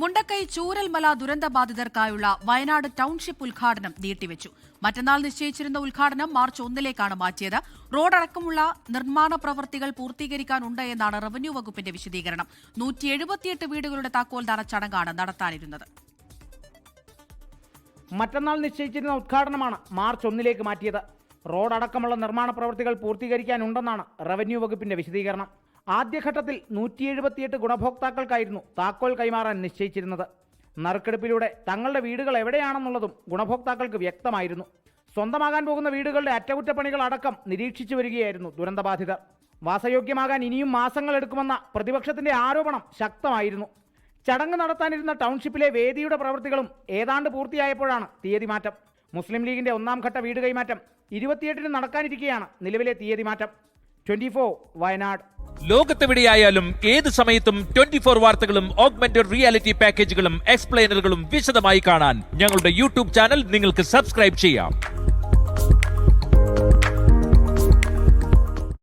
Mundakkai Chooralmala ദുരന്തബാധിതർക്കായുള്ള Wayanad township ഉദ്ഘാടനം നീട്ടിവെച്ചു. മറ്റന്നാൾ നിശ്ചയിച്ചിരുന്ന ഉദ്ഘാടനം മാർച്ച് 1 മാറ്റിയത്. റോഡടക്കമുള്ള നിർമ്മാണ പ്രവൃത്തികൾ പൂർത്തീകരിക്കാനുണ്ട് എന്നാണ് റവന്യൂ വകുപ്പിന്റെ വിശദീകരണം. 178 വീടുകളുടെ താക്കോൽദാന ചടങ്ങാണ് നടത്താനിരുന്നത്. മറ്റന്നാൾ നിശ്ചയിച്ചിരുന്ന ഉദ്ഘാടനമാണ് മാർച്ച് 1 മാറ്റിയത്. റോഡടക്കമുള്ള നിർമ്മാണ പ്രവൃത്തികൾ പൂർത്തീകരിക്കാനുണ്ടെന്നാണ് റവന്യൂ വകുപ്പിന്റെ വിശദീകരണം. ആദ്യഘട്ടത്തിൽ 178 ഗുണഭോക്താക്കൾക്കായിരുന്നു താക്കോൽ കൈമാറാൻ നിശ്ചയിച്ചിരുന്നത്. നറുക്കെടുപ്പിലൂടെ തങ്ങളുടെ വീടുകൾ എവിടെയാണെന്നുള്ളതും ഗുണഭോക്താക്കൾക്ക് വ്യക്തമായിരുന്നു. സ്വന്തമാകാൻ പോകുന്ന വീടുകളുടെ അറ്റകുറ്റപ്പണികൾ അടക്കം നിരീക്ഷിച്ചു വരികയായിരുന്നു ദുരന്തബാധിതർ. വാസയോഗ്യമാകാൻ ഇനിയും മാസങ്ങളെടുക്കുമെന്ന പ്രതിപക്ഷത്തിന്റെ ആരോപണം ശക്തമായിരുന്നു. ചടങ്ങ് നടത്താനിരുന്ന ടൗൺഷിപ്പിലെ വേദിയുടെ പ്രവൃത്തികളും ഏതാണ്ട് പൂർത്തിയായപ്പോഴാണ് തീയതി മാറ്റം. മുസ്ലിം ലീഗിന്റെ 1ാം ഘട്ട വീട് കൈമാറ്റം 28-ന് നടക്കാനിരിക്കെയാണ് നിലവിലെ തീയതി മാറ്റം. 24 വയനാട്. ലോകത്തെവിടെയായാലും ഏത് സമയത്തും 24 വാർത്തകളും ഓഗ്മെന്റഡ് റിയാലിറ്റി പാക്കേജുകളും എക്സ്പ്ലെയിനറുകളും വിശദമായി കാണാൻ ഞങ്ങളുടെ യൂട്യൂബ് ചാനൽ നിങ്ങൾക്ക് സബ്സ്ക്രൈബ് ചെയ്യാം.